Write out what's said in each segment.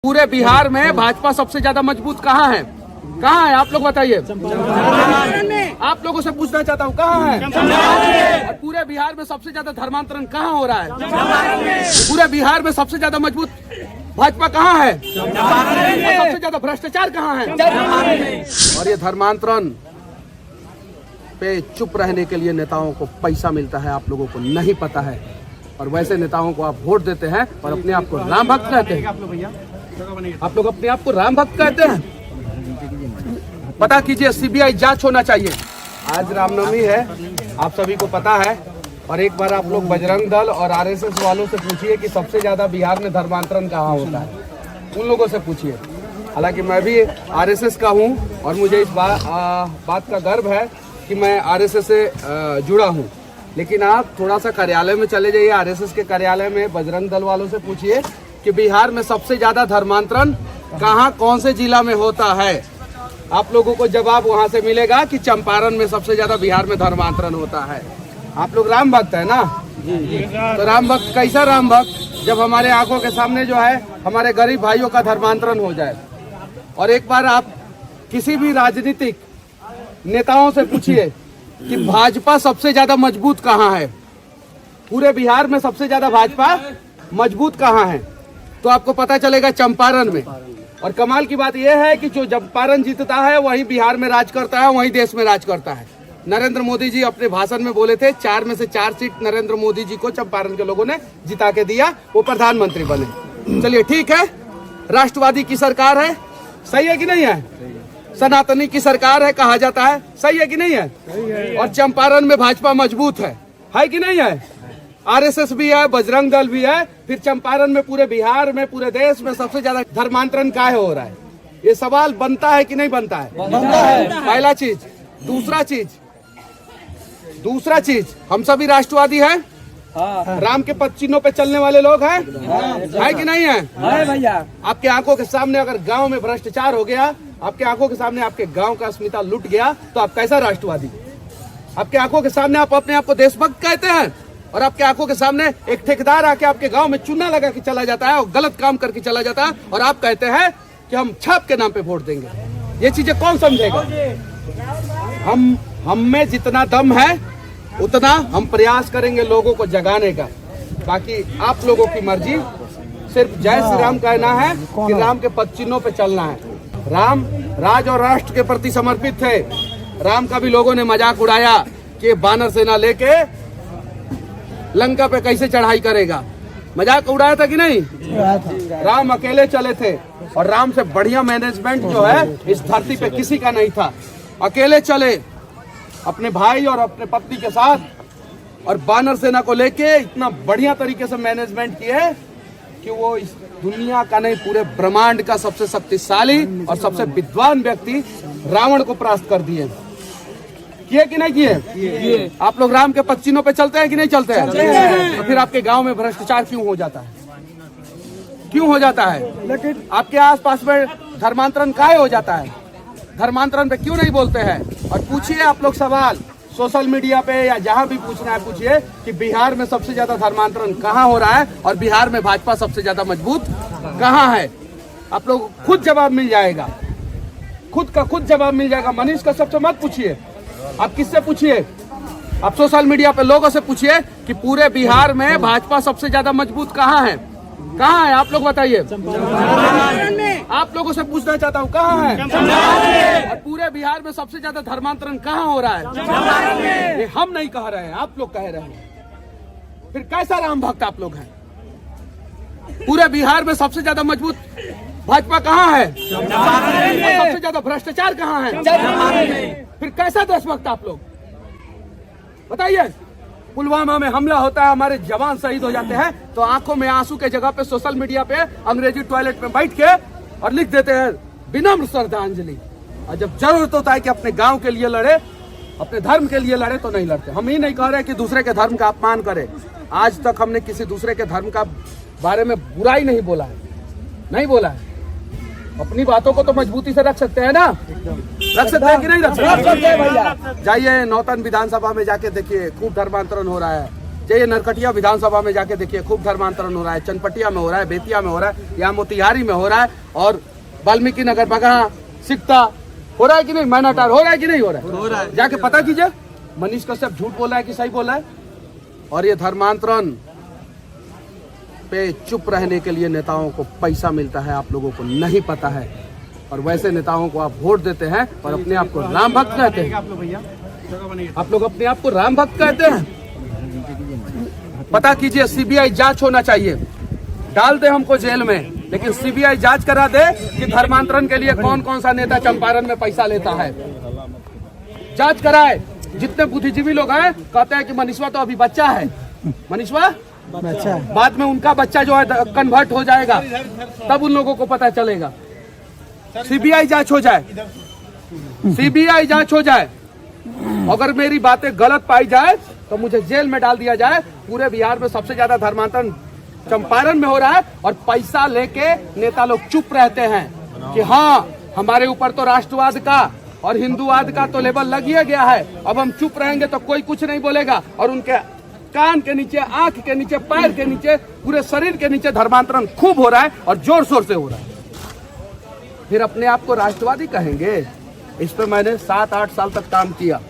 पूरे बिहार में भाजपा सबसे ज्यादा मजबूत कहाँ है? कहाँ है आप लोग बताइए। आप लोगों से पूछना चाहता हूँ कहाँ है? और पूरे बिहार में सबसे ज्यादा धर्मांतरण कहाँ हो रहा है? पूरे बिहार में सबसे ज्यादा मजबूत भाजपा कहाँ है? और सबसे ज्यादा भ्रष्टाचार कहाँ है? और ये धर्मांतरण पे चुप रहने के लिए नेताओं को पैसा मिलता है, आप लोगों को नहीं पता है। और वैसे नेताओं को आप वोट देते हैं और अपने आप को राम भक्त कहते हैं। आप लोग अपने आप को राम भक्त कहते हैं। पता कीजिए, सीबीआई जांच होना चाहिए। आज रामनवमी है, आप सभी को पता है। और एक बार आप लोग बजरंग दल और आरएसएस वालों से पूछिए कि सबसे ज्यादा बिहार में धर्मांतरण कहाँ होता है। उन लोगों से पूछिए। हालांकि मैं भी आरएसएस का हूँ और मुझे इस बात का गर्व है कि मैं आरएसएस से जुड़ा हूँ। लेकिन आप थोड़ा सा कार्यालय में चले जाइए, आरएसएस के कार्यालय में बजरंग दल वालों से पूछिए कि बिहार में सबसे ज्यादा धर्मांतरण कहाँ कौन से जिला में होता है। आप लोगों को जवाब वहां से मिलेगा कि चंपारण में सबसे ज्यादा बिहार में धर्मांतरण होता है। आप लोग राम भक्त है ना? तो राम भक्त कैसा राम भक्त, जब हमारे आंखों के सामने जो है हमारे गरीब भाइयों का धर्मांतरण हो जाए। और एक बार आप किसी भी राजनीतिक नेताओं से पूछिए कि भाजपा सबसे ज्यादा मजबूत कहाँ है, पूरे बिहार में सबसे ज्यादा भाजपा मजबूत कहाँ है, तो आपको पता चलेगा चंपारण में। और कमाल की बात यह है कि जो चंपारण जीतता है वही बिहार में राज करता है, वही देश में राज करता है। नरेंद्र मोदी जी अपने भाषण में बोले थे 4 में से 4 सीट नरेंद्र मोदी जी को चंपारण के लोगों ने जिता के दिया, वो प्रधानमंत्री बने। चलिए ठीक है, राष्ट्रवादी की सरकार है, सही है कि नहीं है? सनातनी की सरकार है कहा जाता है, सही है कि नहीं है? और चंपारण में भाजपा मजबूत है कि नहीं है? आरएसएस भी है, बजरंग दल भी है। फिर चंपारण में, पूरे बिहार में, पूरे देश में सबसे ज्यादा धर्मांतरण काहे हो रहा है? ये सवाल बनता है कि नहीं बनता है? बनता है। पहला चीज। दूसरा चीज, हम सभी राष्ट्रवादी हैं। राम के पद चिन्हों पे चलने वाले लोग हैं, है कि नहीं है? भैया, आपके आंखों के सामने अगर गांव में भ्रष्टाचार हो गया, आपके आंखों के सामने आपके गांव का अस्मिता लुट गया, तो आप कैसा राष्ट्रवादी? आपके आंखों के सामने आप अपने आप को देशभक्त कहते हैं और आपके आंखों के सामने एक ठेकेदार आके आपके गांव में चूना लगा के चला जाता है और गलत काम करके चला जाता है और आप कहते हैं कि हम छाप के नाम पे वोट देंगे। ये चीजें कौन समझेगा? हम में जितना दम है उतना हम प्रयास करेंगे लोगों को जगाने का। बाकी आप लोगों की मर्जी, सिर्फ जय श्री राम कहना है कि राम के पद चिन्हों पे चलना है। राम राज और राष्ट्र के प्रति समर्पित थे। राम का भी लोगों ने मजाक उड़ाया कि बानर सेना लेके लंका पे कैसे चढ़ाई करेगा। मजाक उड़ाया था कि नहीं? राम अकेले चले थे और राम से बढ़िया मैनेजमेंट जो है इस धरती पे किसी का नहीं था। अकेले चले अपने भाई और अपने पत्नी के साथ और बानर सेना को लेके इतना बढ़िया तरीके से मैनेजमेंट किए कि वो इस दुनिया का नहीं, पूरे ब्रह्मांड का सबसे शक्तिशाली और सबसे विद्वान व्यक्ति रावण को परास्त कर दिए। किए कि नहीं किए? आप लोग राम के पद चिन्हों पे चलते हैं कि नहीं चलते हैं? तो फिर आपके गांव में भ्रष्टाचार क्यों हो जाता है? क्यों हो जाता है? लेकिन आपके आसपास में धर्मांतरण काहे हो जाता है? धर्मांतरण पे क्यों नहीं बोलते हैं? और पूछिए आप लोग सवाल सोशल मीडिया पे या जहां भी पूछना है, पूछिए कि बिहार में सबसे ज्यादा धर्मांतरण कहाँ हो रहा है और बिहार में भाजपा सबसे ज्यादा मजबूत कहाँ है। आप लोग खुद जवाब मिल जाएगा, खुद का खुद जवाब मिल जाएगा। मनीष का सबसे मत पूछिए, आप किससे पूछिए? आप सोशल मीडिया पे लोगों से पूछिए कि पूरे बिहार में भाजपा सबसे ज्यादा मजबूत कहाँ है? कहाँ है आप लोग बताइए। आप लोगों से पूछना चाहता हूँ कहाँ है? और पूरे बिहार में सबसे ज्यादा धर्मांतरण कहाँ हो रहा है? ये हम नहीं कह रहे हैं, आप लोग कह रहे हैं। फिर कैसा राम भक्त आप लोग हैं? पूरे बिहार में सबसे ज्यादा मजबूत भाजपा कहाँ है? और सबसे ज्यादा भ्रष्टाचार कहाँ है? फिर कैसा देशभक्त आप लोग बताइए। पुलवामा में हमला होता है, हमारे जवान शहीद हो जाते हैं, तो आंखों में आंसू के जगह पे सोशल मीडिया पे अंग्रेजी टॉयलेट में बैठ के और लिख देते हैं विनम्र श्रद्धांजलि। और जब जरूरत होता है कि अपने गांव के लिए लड़े, अपने धर्म के लिए लड़े, तो नहीं लड़ते। हम ही नहीं कह रहे कि दूसरे के धर्म का अपमान करे। आज तक हमने किसी दूसरे के धर्म का बारे में बुराई नहीं बोला है, नहीं बोला है। अपनी बातों को तो मजबूती से रख सकते हैं ना? रख सकते हैं कि नहीं रख सकते? भैया जाइए नौतन विधानसभा में जाके देखिए, खूब धर्मांतरण हो रहा है। ये नरकटिया विधानसभा में जाके देखिए, खूब धर्मांतरण हो रहा है। चनपटिया में हो रहा है, बेतिया में हो रहा है, यहाँ मोतिहारी में हो रहा है, और वाल्मीकि नगर बगहा सिकता हो रहा है कि नहीं, मैनाटार हो रहा है कि नहीं हो रहा है? जाके पता कीजिए मनीष कश्यप झूठ बोला है कि सही बोला है। और ये धर्मांतरण पे चुप रहने के लिए नेताओं को पैसा मिलता है, आप लोगों को नहीं पता है। और वैसे नेताओं को आप वोट देते हैं और अपने आप को राम भक्त कहते हैं। आप लोग अपने आप को राम भक्त कहते हैं। पता कीजिए, सीबीआई जांच होना चाहिए। डाल दे हमको जेल में, लेकिन सीबीआई जांच करा दे कि धर्मांतरण के लिए कौन कौन सा नेता चंपारण में पैसा लेता है। जांच कराए। जितने बुद्धिजीवी लोग हैं कहते हैं कि मनीषवा तो अभी बच्चा है, मनीषवा बच्चा, बाद में उनका बच्चा जो है कन्वर्ट हो जाएगा, तब उन लोगों को पता चलेगा। सीबीआई जांच हो जाए, सीबीआई जांच हो जाए। अगर मेरी बातें गलत पाई जाए तो मुझे जेल में डाल दिया जाए। पूरे बिहार में सबसे ज्यादा धर्मांतरण चंपारण में हो रहा है और पैसा लेके नेता लोग चुप रहते हैं कि हाँ हमारे ऊपर तो राष्ट्रवाद का और हिंदूवाद का तो लेबल लग ही गया है, अब हम चुप रहेंगे तो कोई कुछ नहीं बोलेगा। और उनके कान के नीचे, आंख के नीचे, पैर के नीचे, पूरे शरीर के नीचे धर्मांतरण खूब हो रहा है और जोर शोर से हो रहा है। फिर अपने आप को राष्ट्रवादी कहेंगे। इस पे मैंने 7-8 साल तक काम किया,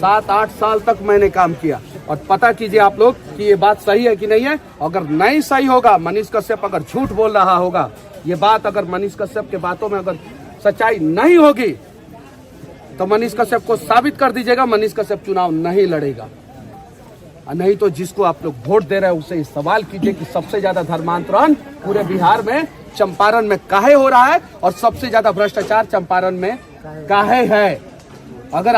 7-8 साल तक मैंने काम किया। और पता कीजिए आप लोग कि ये बात सही है कि नहीं है। अगर नहीं सही होगा, मनीष कश्यप अगर झूठ बोल रहा होगा, ये बात अगर मनीष कश्यप के बातों में अगर सच्चाई नहीं होगी तो मनीष कश्यप को साबित कर दीजिएगा, मनीष कश्यप चुनाव नहीं लड़ेगा। नहीं तो जिसको आप लोग वोट दे रहे हैं उससे सवाल कीजिए कि सबसे ज्यादा धर्मांतरण पूरे बिहार में चंपारण में काहे हो रहा है और सबसे ज्यादा भ्रष्टाचार चंपारण में काहे है। अगर